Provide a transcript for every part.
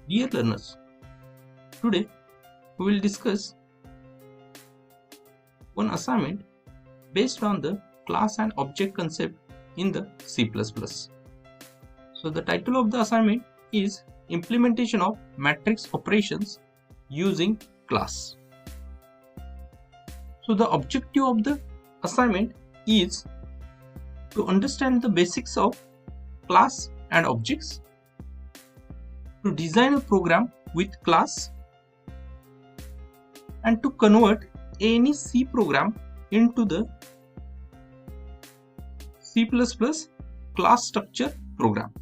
Dear learners, today we will discuss one assignment based on the class and object concept in the C++. So the title of the assignment is Implementation of Matrix Operations Using Class. So the objective of the assignment is to understand the basics of class and objects, to design a program with class, and to convert any C program into the C++ class structure program.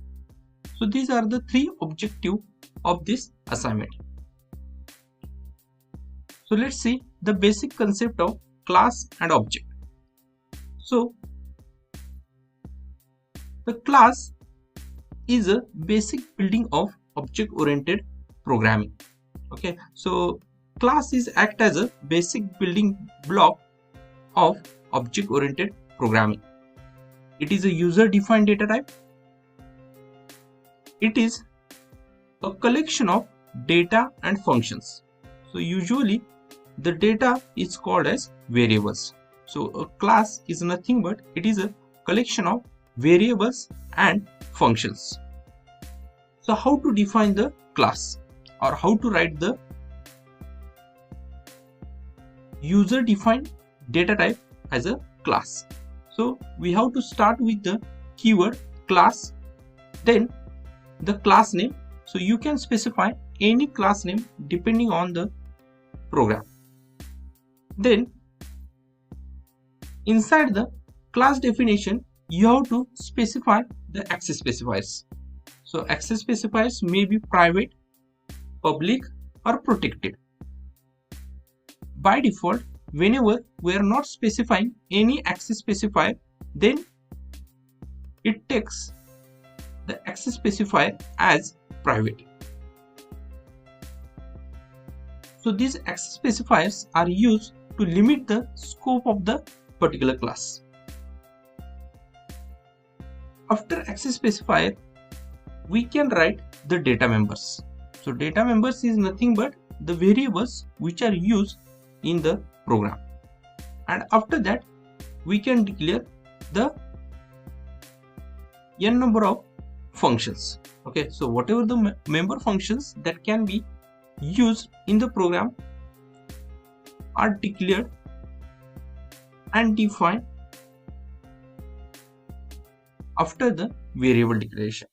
So these are the three objectives of this assignment. So let's see the basic concept of class and object. So the class is a basic building of object-oriented programming. Okay, so class is act as a basic building block of object-oriented programming. It is a user-defined data type. It is a collection of data and functions. So usually the data is called as variables. So a class is nothing but it is a collection of variables and functions. So how to define the class, or how to write the user defined data type as a class? So we have to start with the keyword class, then the class name. So you can specify any class name depending on the program. Then inside the class definition you have to specify the access specifiers. So access specifiers may be private, public, or protected. By default, whenever we are not specifying any access specifier, then it takes the access specifier as private. So these access specifiers are used to limit the scope of the particular class. After access specifier, we can write the data members. So data members is nothing but the variables which are used in the program. And after that, we can declare the n number of functions. Okay, so whatever the member functions that can be used in the program are declared and defined after the variable declaration.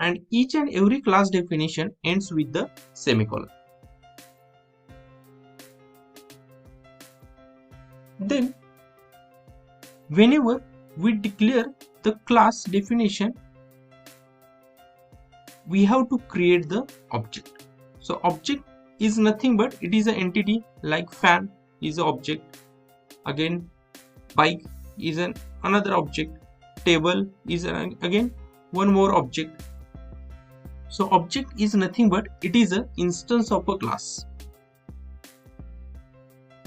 And each and every class definition ends with the semicolon. Then whenever we declare the class definition, we have to create the object. So object is nothing but it is an entity, like fan is an object, again bike is another object, table is again one more object. So object is nothing but it is an instance of a class.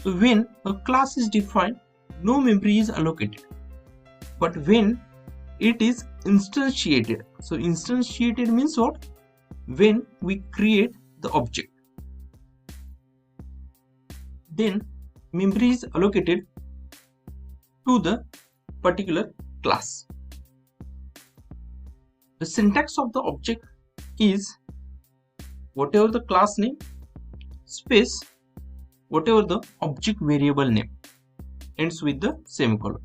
So when a class is defined, no memory is allocated. But when it is instantiated, so instantiated means what? When we create the object, then memory is allocated to the particular class. The syntax of the object is whatever the class name space whatever the object variable name ends with the semicolon.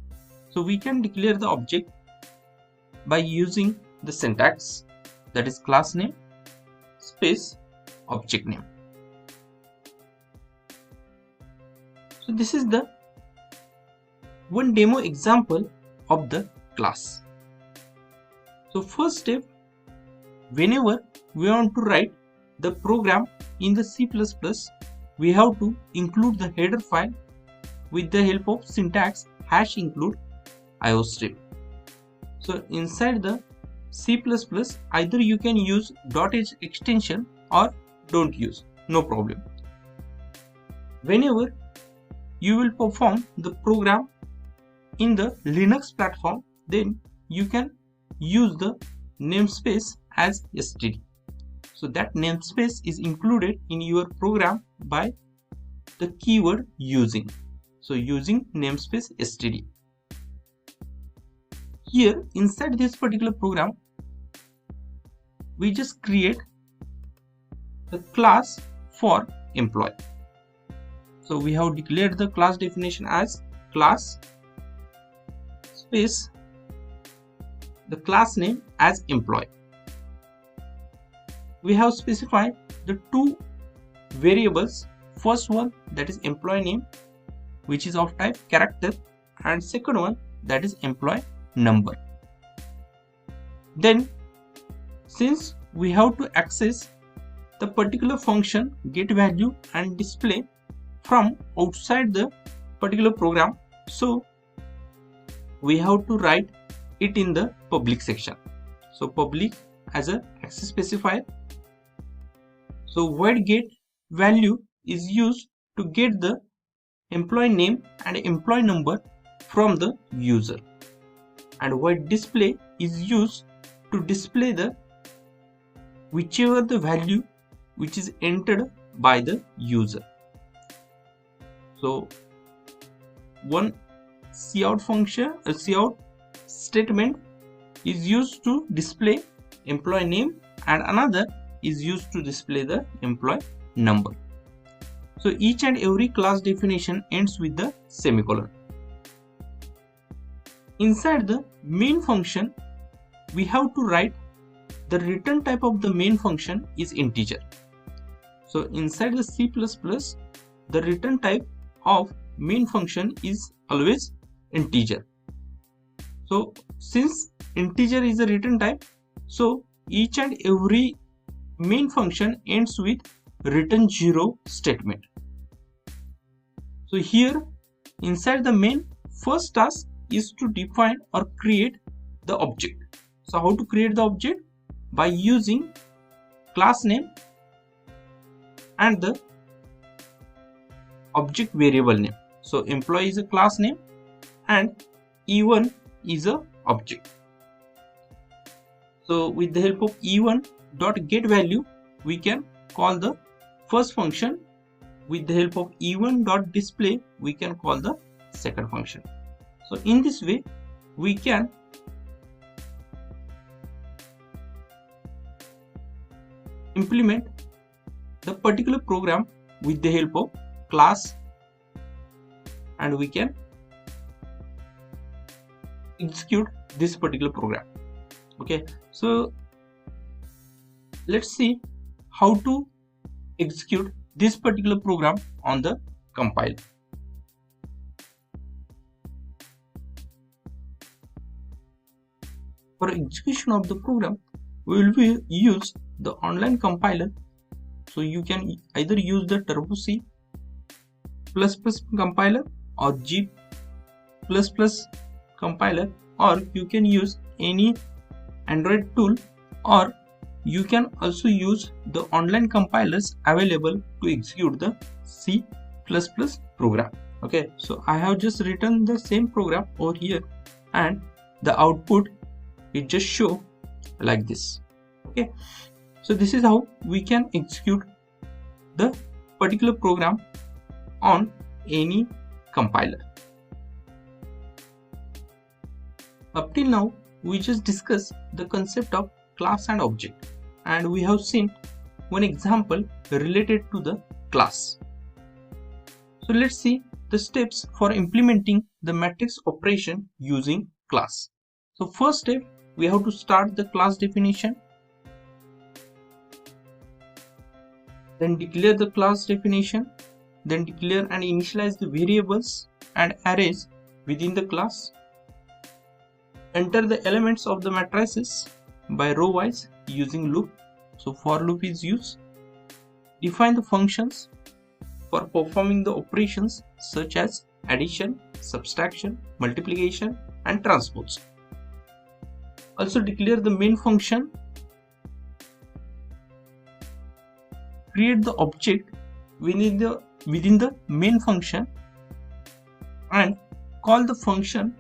So we can declare the object by using the syntax, that is class name space object name. So this is the one demo example of the class. So first step, whenever we want to write the program in the C++, we have to include the header file with the help of syntax #include iostream. So inside the C++, either you can use .h extension or don't use, no problem. Whenever you will perform the program in the Linux platform, then you can use the namespace as std. So that namespace is included in your program by the keyword using. So using namespace std. Here inside this particular program, we just create the class for employee. So we have declared the class definition as class space the class name as employee. We have specified the two variables. First one, that is employee name, which is of type character, and second one, that is employee number. Then since we have to access the particular function get value and display from outside the particular program, so we have to write it in the public section. So public as a access specifier. So void get value is used to get the employee name and employee number from the user, and void display is used to display the whichever the value which is entered by the user. So one cout function, a cout statement is used to display employee name, and another is used to display the employee number. So each and every class definition ends with the semicolon. Inside the main function, we have to write the return type of the main function is integer. So inside the C++, the return type of main function is always integer. So since integer is a return type, so each and every main function ends with return 0 statement. So here inside the main, first task is to define or create the object. So how to create the object? By using class name and the object variable name. So employee is a class name and E1 is a object. So with the help of E1.getValue, we can call the first function. With the help of E1.display, we can call the second function. So in this way, we can implement the particular program with the help of class, and we can execute this particular program. Okay, so let's see how to execute this particular program on the compiler. For execution of the program, we will use the online compiler. So you can either use the Turbo C++ compiler or G++ compiler, or you can use any Android tool, or you can also use the online compilers available to execute the C++ program. Okay, so I have just written the same program over here, and the output will just show like this. Okay, so this is how we can execute the particular program on any compiler. Up till now, we just discussed the concept of class and object, and we have seen one example related to the class. So let's see the steps for implementing the matrix operation using class. So first step, we have to start the class definition, then declare the class definition, then declare and initialize the variables and arrays within the class, enter the elements of the matrices by row wise using loop. So for loop is used, define the functions for performing the operations such as addition, subtraction, multiplication and transpose. Also declare the main function, create the object within the main function, and call the function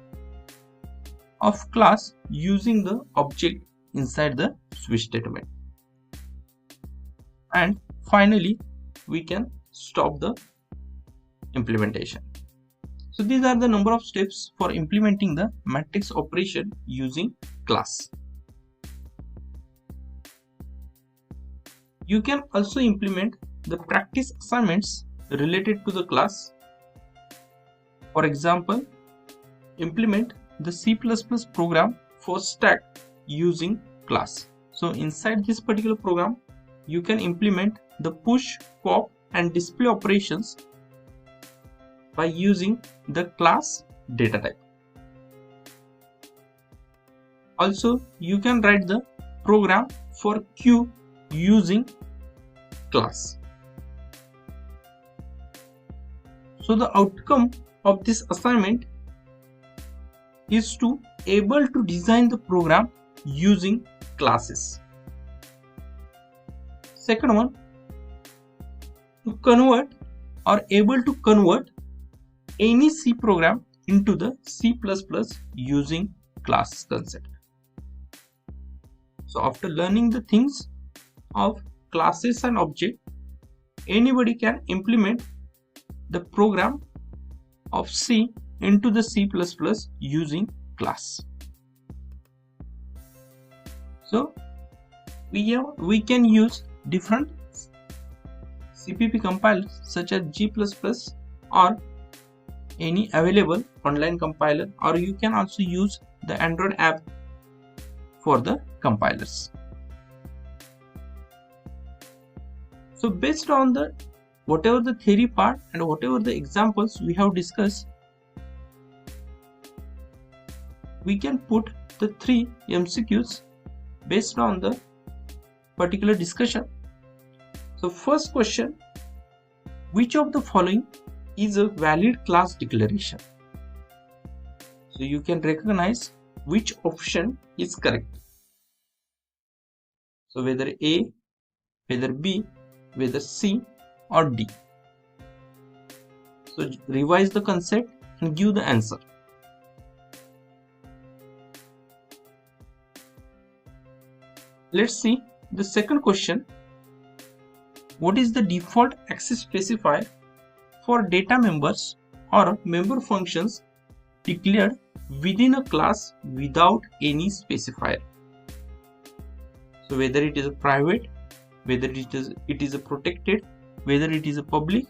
of class using the object inside the switch statement. and finally we can stop the implementation. So these are the number of steps for implementing the matrix operation using class. You can also implement the practice assignments related to the class. For example, implement the C++ program for stack using class. So inside this particular program, you can implement the push, pop and display operations by using the class data type. Also, you can write the program for queue using class. So the outcome of this assignment is to able to design the program using classes. Second one, to convert or able to convert any C program into the C++ using class concept. So after learning the things of classes and object, anybody can implement the program of C into the C++ using class. So we can use different CPP compilers such as G++ or any available online compiler, or you can also use the Android app for the compilers. So based on the whatever the theory part and whatever the examples we have discussed, we can put the 3 MCQs based on the particular discussion. So first question, which of the following is a valid class declaration? So you can recognize which option is correct. So whether A, whether B, whether C or D. So revise the concept and give the answer. Let's see the second question. What is the default access specifier for data members or member functions declared within a class without any specifier? So whether it is a private, whether it is a protected, whether it is a public,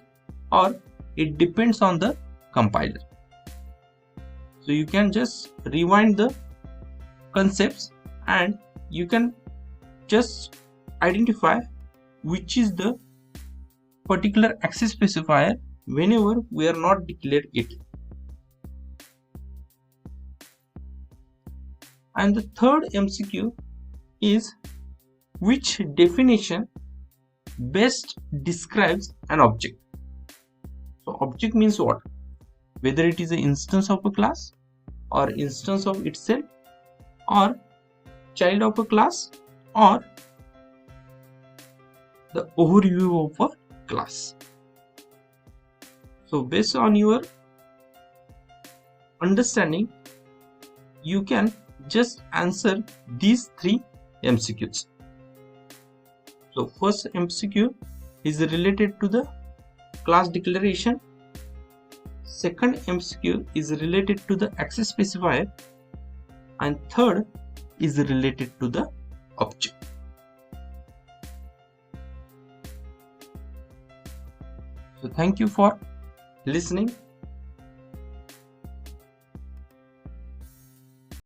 or it depends on the compiler. So you can just rewind the concepts and you can just identify which is the particular access specifier whenever we are not declared it. And the third MCQ is, which definition best describes an object? So object means what? Whether it is an instance of a class or instance of itself or child of a class or the overview of a class. So based on your understanding, you can just answer these 3 MCQs. So first MCQ is related to the class declaration. Second MCQ is related to the access specifier, and third is related to the object. So thank you for listening.